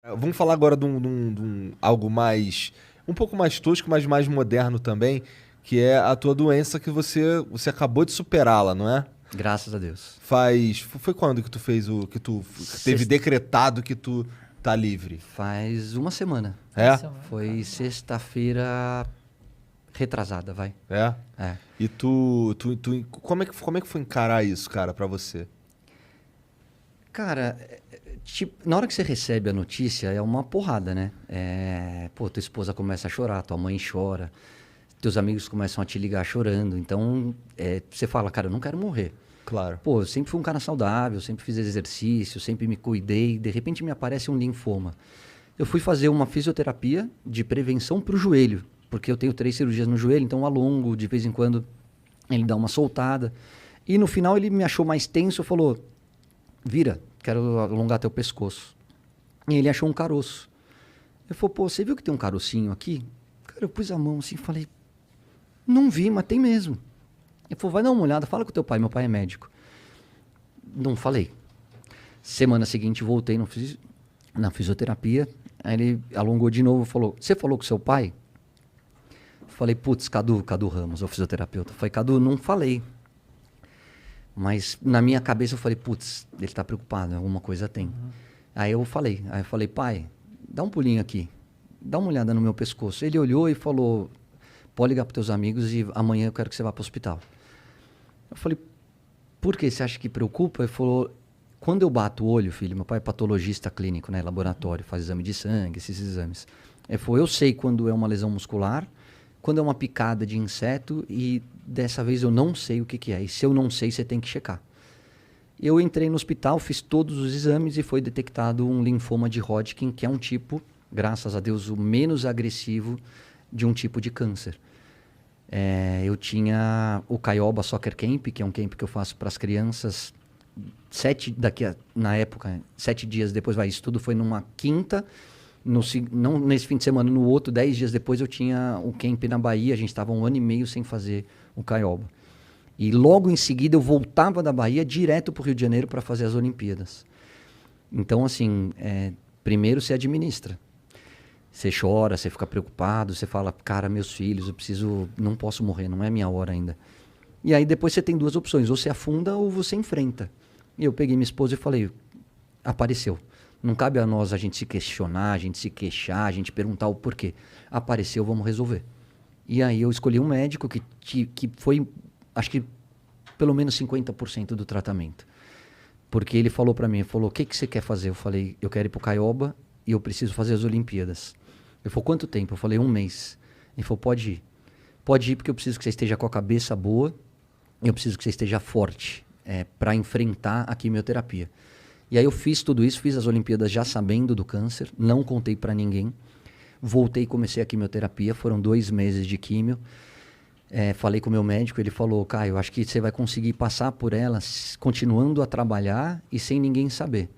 Vamos falar agora de algo mais, um pouco mais tosco, mas mais moderno também, que é a tua doença que você acabou de superá-la, não é? Graças a Deus. Foi quando que tu fez que tu teve decretado que tu tá livre? Faz uma semana. É? Foi sexta-feira retrasada, vai. É? É. E como é que foi encarar isso, cara, pra você? Cara, tipo, na hora que você recebe a notícia, é uma porrada, né? Pô, tua esposa começa a chorar, tua mãe chora, teus amigos começam a te ligar chorando. Então, você fala, cara, eu não quero morrer. Claro. Pô, eu sempre fui um cara saudável, sempre fiz exercício, sempre me cuidei. De repente me aparece um linfoma. Eu fui fazer uma fisioterapia de prevenção pro joelho, porque eu tenho 3 cirurgias no joelho, então eu alongo, de vez em quando ele dá uma soltada. E no final ele me achou mais tenso e falou, vira, quero alongar teu pescoço. E ele achou um caroço. Eu falei, pô, você viu que tem um carocinho aqui? Cara, eu pus a mão assim e falei, não vi, mas tem mesmo. Ele falou, vai dar uma olhada, fala com teu pai, meu pai é médico. Não falei. Semana seguinte voltei na fisioterapia, aí ele alongou de novo e falou, você falou com seu pai? Falei, putz, Cadu Ramos, o fisioterapeuta. Falei, Cadu, não falei. Mas na minha cabeça eu falei, putz, ele tá preocupado, alguma coisa tem. Aí eu falei, pai, dá um pulinho aqui, dá uma olhada no meu pescoço. Ele olhou e falou, pode ligar pros teus amigos e amanhã eu quero que você vá pro hospital. Eu falei, por que você acha que preocupa? Ele falou, quando eu bato o olho, filho, meu pai é patologista clínico, né, laboratório, faz exame de sangue, esses exames. Ele falou, eu sei quando é uma lesão muscular, quando é uma picada de inseto e dessa vez eu não sei o que é. E se eu não sei, você tem que checar. Eu entrei no hospital, fiz todos os exames e foi detectado um linfoma de Hodgkin, que é um tipo, graças a Deus, o menos agressivo de um tipo de câncer. Eu tinha o Caioba Soccer Camp, que é um camp que eu faço para as crianças. 7 dias depois, isso tudo foi numa quinta. Não nesse fim de semana, no outro, 10 dias depois, eu tinha o camp na Bahia. A gente estava 1 ano e meio sem fazer o Caioba. E logo em seguida eu voltava da Bahia direto para o Rio de Janeiro para fazer as Olimpíadas. Então, assim, primeiro você administra. Você chora, você fica preocupado, você fala, cara, meus filhos, não posso morrer, não é minha hora ainda. E aí depois você tem 2 opções, ou você afunda ou você enfrenta. E eu peguei minha esposa e falei, apareceu. Não cabe a nós a gente se questionar, a gente se queixar, a gente perguntar o porquê. Apareceu, vamos resolver. E aí eu escolhi um médico que foi, acho que, pelo menos 50% do tratamento. Porque ele falou para mim, o que você quer fazer? Eu falei, eu quero ir pro Caioba e eu preciso fazer as Olimpíadas. Ele falou, quanto tempo? Eu falei, 1 mês. Ele falou, pode ir. Pode ir porque eu preciso que você esteja com a cabeça boa, eu preciso que você esteja forte para enfrentar a quimioterapia. E aí eu fiz tudo isso, fiz as Olimpíadas já sabendo do câncer, não contei para ninguém. Voltei e comecei a quimioterapia, foram 2 meses de químio. Falei com o meu médico, ele falou, Caio, acho que você vai conseguir passar por ela continuando a trabalhar e sem ninguém saber.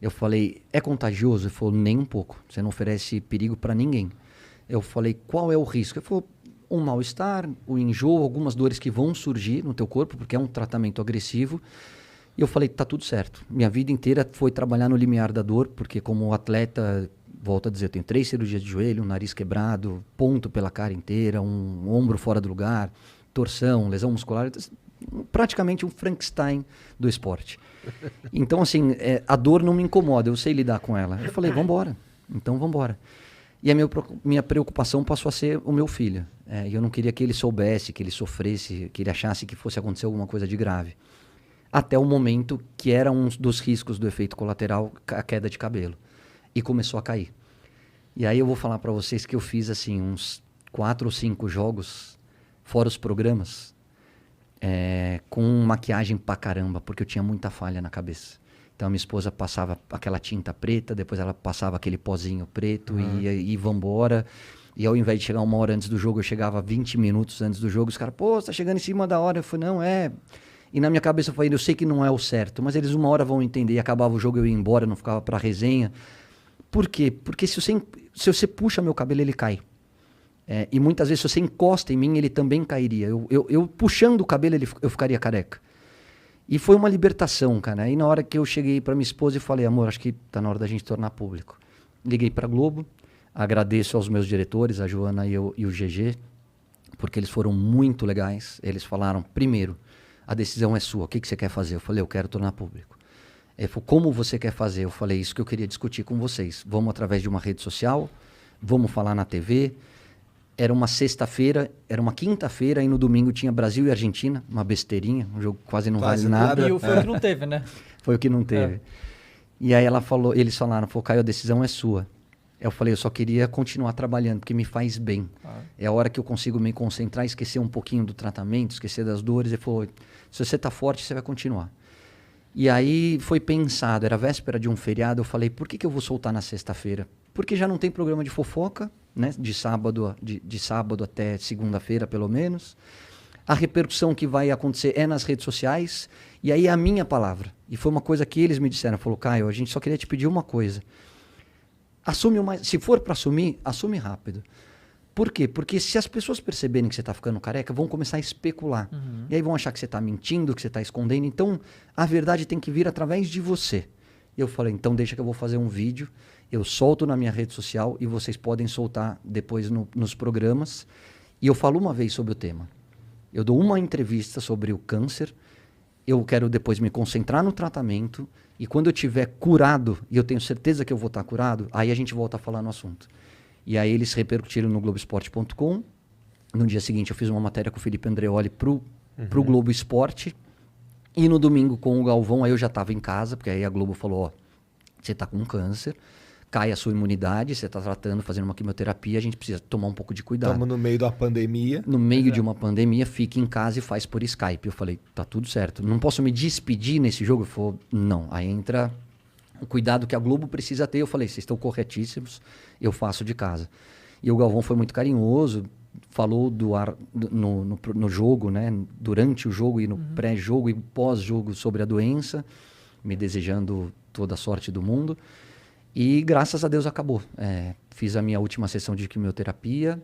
Eu falei, é contagioso? Ele falou, nem um pouco, você não oferece perigo para ninguém. Eu falei, qual é o risco? Ele falou, um mal-estar, o enjoo, algumas dores que vão surgir no teu corpo, porque é um tratamento agressivo. E eu falei, tá tudo certo. Minha vida inteira foi trabalhar no limiar da dor, porque como atleta, volto a dizer, eu tenho 3 cirurgias de joelho, um nariz quebrado, ponto pela cara inteira, um ombro fora do lugar, torção, lesão muscular, praticamente um Frankenstein do esporte. Então, assim, a dor não me incomoda, eu sei lidar com ela. Eu falei, vambora, então vambora. E a minha preocupação passou a ser o meu filho. E eu não queria que ele soubesse, que ele sofresse, que ele achasse que fosse acontecer alguma coisa de grave. Até o momento que era um dos riscos do efeito colateral, a queda de cabelo. E começou a cair. E aí eu vou falar para vocês que eu fiz assim uns 4 ou 5 jogos, fora os programas, com maquiagem pra caramba, porque eu tinha muita falha na cabeça. Então a minha esposa passava aquela tinta preta, depois ela passava aquele pozinho preto e vambora. E ao invés de chegar 1 hora antes do jogo, eu chegava 20 minutos antes do jogo. Os caras, pô, você tá chegando em cima da hora. Eu falei, não, E na minha cabeça eu falei, eu sei que não é o certo, mas eles uma hora vão entender. E acabava o jogo, eu ia embora, não ficava pra resenha. Por quê? Porque se você puxa meu cabelo, ele cai. E muitas vezes, se você encosta em mim, ele também cairia. Eu puxando o cabelo, eu ficaria careca. E foi uma libertação, cara. Aí na hora que eu cheguei pra minha esposa e falei, amor, acho que tá na hora da gente tornar público. liguei para a Globo, agradeço aos meus diretores, a Joana e o GG, porque eles foram muito legais. Eles falaram, primeiro, a decisão é sua, o que você quer fazer? Eu falei, eu quero tornar público. Ele falou, como você quer fazer? Eu falei, isso que eu queria discutir com vocês. Vamos através de uma rede social, vamos falar na TV. Era uma sexta-feira, era uma quinta-feira, e no domingo tinha Brasil e Argentina, uma besteirinha, um jogo quase não vale nada. E foi o que não teve, né? Foi o que não teve. E aí eles falaram, Caio, a decisão é sua. Eu falei, eu só queria continuar trabalhando, porque me faz bem. É a hora que eu consigo me concentrar, esquecer um pouquinho do tratamento, esquecer das dores. Ele falou, se você tá forte, você vai continuar. E aí foi pensado, era véspera de um feriado, eu falei, por que eu vou soltar na sexta-feira? Porque já não tem programa de fofoca, né? De sábado até segunda-feira, pelo menos. A repercussão que vai acontecer é nas redes sociais, e aí é a minha palavra. E foi uma coisa que eles me disseram, falou, Caio, a gente só queria te pedir uma coisa. Assume se for para assumir, assume rápido. Por quê? Porque se as pessoas perceberem que você está ficando careca, vão começar a especular. E aí vão achar que você está mentindo, que você está escondendo. Então, a verdade tem que vir através de você. E eu falei, então deixa que eu vou fazer um vídeo, eu solto na minha rede social e vocês podem soltar depois nos programas. E eu falo uma vez sobre o tema. Eu dou uma entrevista sobre o câncer, eu quero depois me concentrar no tratamento, e quando eu tiver curado, e eu tenho certeza que eu vou estar curado, aí a gente volta a falar no assunto. E aí eles repercutiram no Globoesporte.com. No dia seguinte eu fiz uma matéria com o Felipe Andreoli pro Globo Esporte. E no domingo com o Galvão, aí eu já estava em casa, porque aí a Globo falou, ó, você está com câncer, cai a sua imunidade, você está tratando, fazendo uma quimioterapia, a gente precisa tomar um pouco de cuidado. Estamos no meio da pandemia. No meio de uma pandemia, fique em casa e faz por Skype. Eu falei, tá tudo certo. Não posso me despedir nesse jogo? Ele falou, não. Aí entra o cuidado que a Globo precisa ter. Eu falei, vocês estão corretíssimos, eu faço de casa. E o Galvão foi muito carinhoso, falou no jogo, né? Durante o jogo e no pré-jogo e pós-jogo sobre a doença, me desejando toda a sorte do mundo. E graças a Deus acabou. Fiz a minha última sessão de quimioterapia,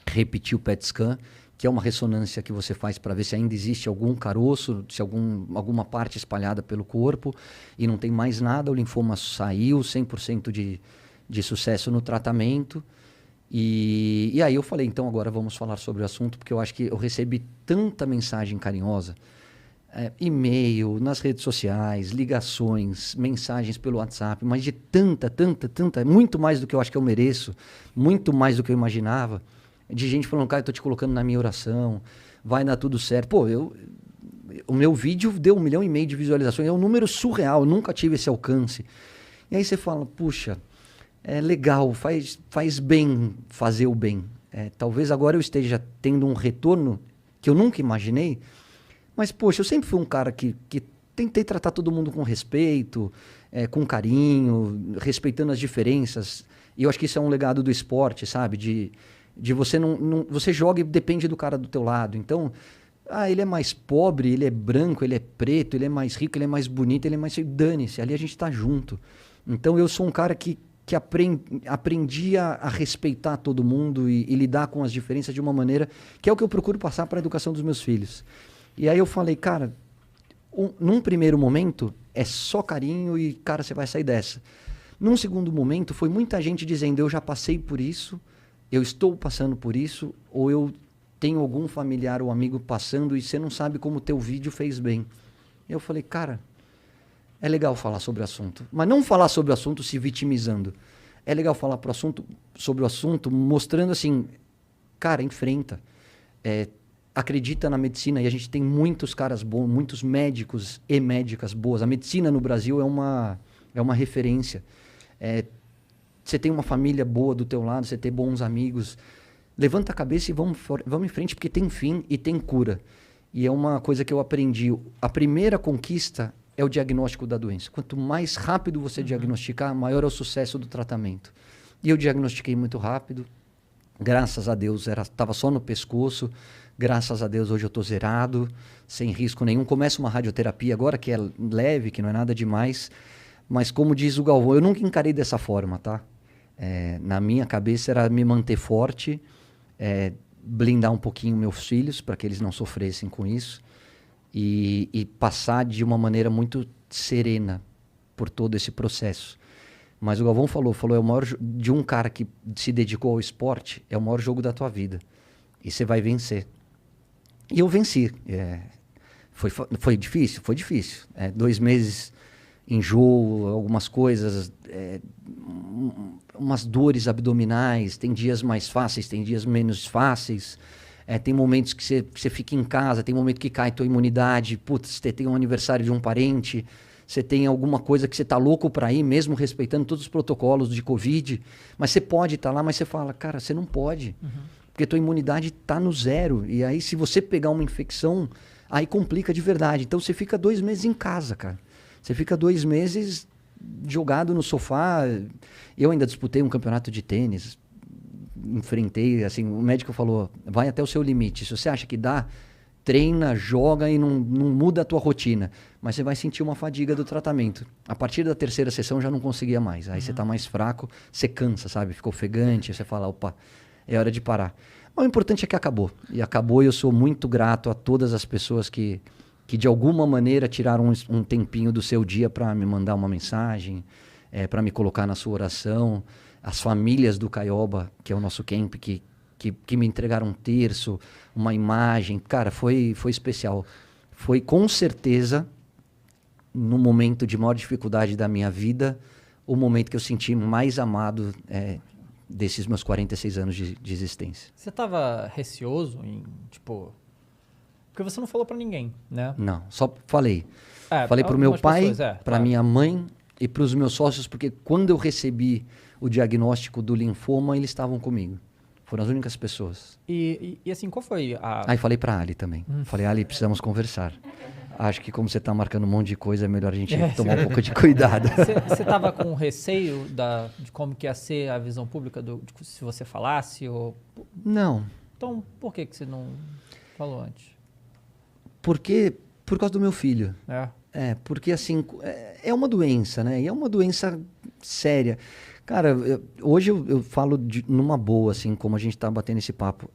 repeti o PET scan, que é uma ressonância que você faz para ver se ainda existe algum caroço, se alguma parte espalhada pelo corpo, e não tem mais nada, o linfoma saiu, 100% de sucesso no tratamento. E aí eu falei, então agora vamos falar sobre o assunto, porque eu acho que eu recebi tanta mensagem carinhosa, e-mail, nas redes sociais, ligações, mensagens pelo WhatsApp, mas de tanta, muito mais do que eu acho que eu mereço, muito mais do que eu imaginava, de gente falando, cara, eu tô te colocando na minha oração, vai dar tudo certo. Pô, o meu vídeo deu 1,5 milhão de visualizações, é um número surreal, eu nunca tive esse alcance. E aí você fala, puxa, é legal, faz bem fazer o bem. Talvez agora eu esteja tendo um retorno que eu nunca imaginei, mas, poxa, eu sempre fui um cara que tentei tratar todo mundo com respeito, com carinho, respeitando as diferenças. E eu acho que isso é um legado do esporte, sabe? De você você joga e depende do cara do teu lado. Então, ele é mais pobre, ele é branco, ele é preto, ele é mais rico, ele é mais bonito, ele é mais... Dane-se, ali a gente tá junto. Então, eu sou um cara que aprendi a respeitar todo mundo e lidar com as diferenças de uma maneira que é o que eu procuro passar para a educação dos meus filhos. E aí eu falei, cara, num primeiro momento é só carinho e, cara, você vai sair dessa. Num segundo momento foi muita gente dizendo, eu já passei por isso, eu estou passando por isso, ou eu tenho algum familiar ou amigo passando e você não sabe como o teu vídeo fez bem. Eu falei, cara, é legal falar sobre o assunto, mas não falar sobre o assunto se vitimizando. É legal falar sobre o assunto mostrando assim, cara, enfrenta. Acredita na medicina, e a gente tem muitos caras bons, muitos médicos e médicas boas. A medicina no Brasil é uma referência. Você tem uma família boa do teu lado, você tem bons amigos. Levanta a cabeça e vamos em frente, porque tem fim e tem cura. E é uma coisa que eu aprendi. A primeira conquista é o diagnóstico da doença. Quanto mais rápido você diagnosticar, maior é o sucesso do tratamento. E eu diagnostiquei muito rápido. Graças a Deus, estava só no pescoço. Graças a Deus, hoje eu estou zerado, sem risco nenhum. Começo uma radioterapia agora, que é leve, que não é nada demais. Mas como diz o Galvão, eu nunca encarei dessa forma, tá? Na minha cabeça era me manter forte, blindar um pouquinho meus filhos, para que eles não sofressem com isso. E passar de uma maneira muito serena por todo esse processo. Mas o Galvão falou, é o maior de um cara que se dedicou ao esporte, é o maior jogo da tua vida. E você vai vencer. E eu venci. Foi difícil? Foi difícil. 2 meses, enjoo, algumas coisas, umas dores abdominais, tem dias mais fáceis, tem dias menos fáceis. Tem momentos que você fica em casa, tem momento que cai tua imunidade, putz, você tem um aniversário de um parente, você tem alguma coisa que você tá louco para ir, mesmo respeitando todos os protocolos de Covid, mas você pode estar lá, mas você fala, cara, você não pode, porque tua imunidade tá no zero, e aí se você pegar uma infecção, aí complica de verdade. Então você fica 2 meses em casa, cara. Você fica 2 meses jogado no sofá. Eu ainda disputei um campeonato de tênis, enfrentei, assim, o médico falou, vai até o seu limite. Se você acha que dá, treina, joga e não muda a tua rotina. Mas você vai sentir uma fadiga do tratamento. A partir da 3ª sessão já não conseguia mais. Aí você tá mais fraco, você cansa, sabe? Fica ofegante, você fala, opa, é hora de parar. Mas o importante é que acabou. E acabou, e eu sou muito grato a todas as pessoas que de alguma maneira tiraram um tempinho do seu dia para me mandar uma mensagem, para me colocar na sua oração. As famílias do Caioba, que é o nosso camp, que me entregaram um terço, uma imagem. Cara, foi especial. Foi com certeza, no momento de maior dificuldade da minha vida, o momento que eu senti mais amado desses meus 46 anos de existência. Você tava receoso em, tipo... Porque você não falou pra ninguém, né? Não, só falei. Falei pro meu pai, pra minha mãe e pros meus sócios, porque quando eu recebi o diagnóstico do linfoma, eles estavam comigo. Foram as únicas pessoas. E assim, qual foi a... Aí falei pra Ali também. Falei, Ali, precisamos conversar. Acho que como você tá marcando um monte de coisa, é melhor a gente tomar um pouco de cuidado. Você tava com receio de como que ia ser a visão pública, se você falasse? Ou... Não. Então, por que você não falou antes? Porque, por causa do meu filho. Porque assim, é uma doença, né? E é uma doença séria. Cara, hoje eu falo numa boa, assim, como a gente tá batendo esse papo.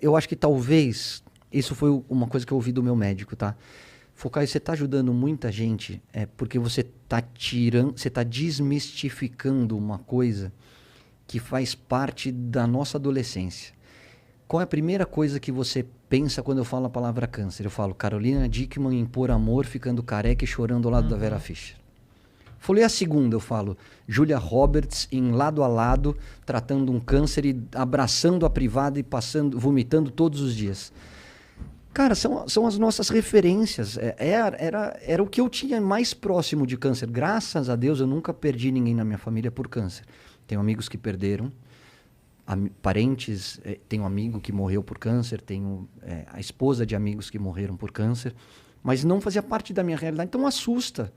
Eu acho que talvez, isso foi uma coisa que eu ouvi do meu médico, tá? Focar, você tá ajudando muita gente, porque você tá desmistificando uma coisa que faz parte da nossa adolescência. Qual é a primeira coisa que você pensa quando eu falo a palavra câncer? Eu falo Carolina Dickmann em Por Amor, ficando careca e chorando ao lado da Vera Fischer. Falei a segunda, eu falo Julia Roberts em Lado a Lado, tratando um câncer e abraçando a privada e vomitando todos os dias. Cara, são as nossas referências. Era o que eu tinha mais próximo de câncer. Graças a Deus, eu nunca perdi ninguém na minha família por câncer. Tenho amigos que perderam, parentes, tenho um amigo que morreu por câncer, tenho a esposa de amigos que morreram por câncer, mas não fazia parte da minha realidade, então assusta.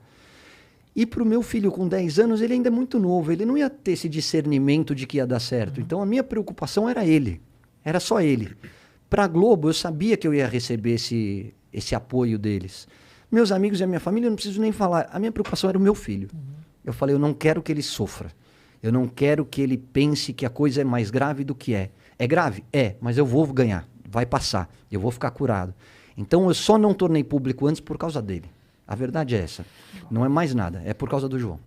E para o meu filho com 10 anos, ele ainda é muito novo, ele não ia ter esse discernimento de que ia dar certo. Então a minha preocupação era ele, era só ele. Para a Globo, eu sabia que eu ia receber esse apoio deles. Meus amigos e a minha família, eu não preciso nem falar, a minha preocupação era o meu filho. Eu falei, eu não quero que ele sofra. Eu não quero que ele pense que a coisa é mais grave do que é. É grave? É, mas eu vou ganhar, vai passar, eu vou ficar curado. Então eu só não tornei público antes por causa dele. A verdade é essa. Não é mais nada, é por causa do João.